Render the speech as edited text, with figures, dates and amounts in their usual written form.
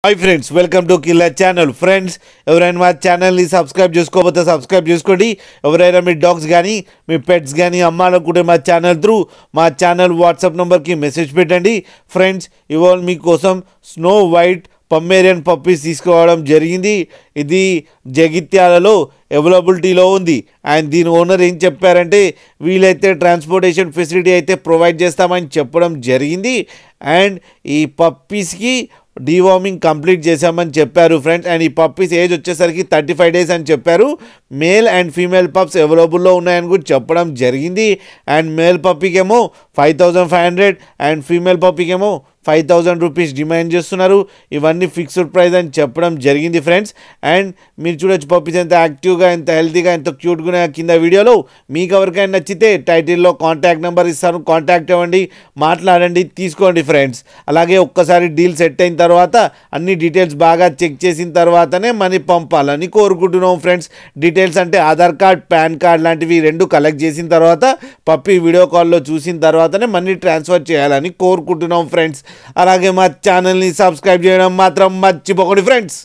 Hi friends, welcome to killer channel. Friends, ఎవరైనా మా ఛానల్ని సబ్స్క్రైబ్ చేసుకోకపోతే సబ్స్క్రైబ్ చేసుకోండి. ఎవరైనా మీ డాగ్స్ కానీ మీ పెట్స్ కానీ అమ్మాలనుకుంటే మా ఛానల్ త్రూ మా ఛానల్ వాట్సాప్ నెంబర్కి మెసేజ్ పెట్టండి. ఫ్రెండ్స్, ఇవాళ మీకోసం స్నో వైట్ పమ్మేరియన్ పప్పీస్ తీసుకోవడం జరిగింది. ఇది జగిత్యాలలో అవైలబిలిటీలో ఉంది. అండ్ దీని ఓనర్ ఏం చెప్పారంటే వీలైతే ట్రాన్స్పోర్టేషన్ ఫెసిలిటీ అయితే ప్రొవైడ్ చేస్తామని చెప్పడం జరిగింది. అండ్ ఈ పప్పీస్కి డీవార్మింగ్ కంప్లీట్ చేశామని చెప్పారు ఫ్రెండ్స్. అండ్ ఈ పప్పీస్ ఏజ్ వచ్చేసరికి 35 days అని చెప్పారు. మేల్ అండ్ ఫీమేల్ పప్స్ అవైలబుల్లో ఉన్నాయని కూడా చెప్పడం జరిగింది. అండ్ మేల్ పప్పీకేమో 5500 అండ్ ఫీమేల్ పప్పీకేమో 5000 రూపీస్ డిమాండ్ చేస్తున్నారు. ఇవన్నీ ఫిక్స్డ్ ప్రైస్ అని చెప్పడం జరిగింది ఫ్రెండ్స్. అండ్ మీరు చూడొచ్చు పప్పీస్ ఎంత యాక్టివ్గా, ఎంత హెల్తీగా, ఎంత క్యూట్గా ఉన్నాయి కింద వీడియోలో. మీకు ఎవరికైనా నచ్చితే టైటిల్లో కాంటాక్ట్ నెంబర్ ఇస్తాను, కాంటాక్ట్ అవ్వండి, మాట్లాడండి, తీసుకోండి ఫ్రెండ్స్. అలాగే ఒక్కసారి డీల్ సెట్ అయిన తర్వాత అన్ని డీటెయిల్స్ బాగా చెక్ చేసిన తర్వాతనే మనీ పంపాలని కోరుకుంటున్నాం ఫ్రెండ్స్. డీటెయిల్స్ అంటే ఆధార్ కార్డ్, పాన్ కార్డ్ లాంటివి 2 కలెక్ట్ చేసిన తర్వాత పప్పీ వీడియో కాల్లో చూసిన తర్వాతనే మనీ ట్రాన్స్ఫర్ చేయాలని కోరుకుంటున్నాం ఫ్రెండ్స్. అలాగే మా ఛానల్ని సబ్స్క్రైబ్ చేయడం మాత్రం మర్చిపోకండి ఫ్రెండ్స్.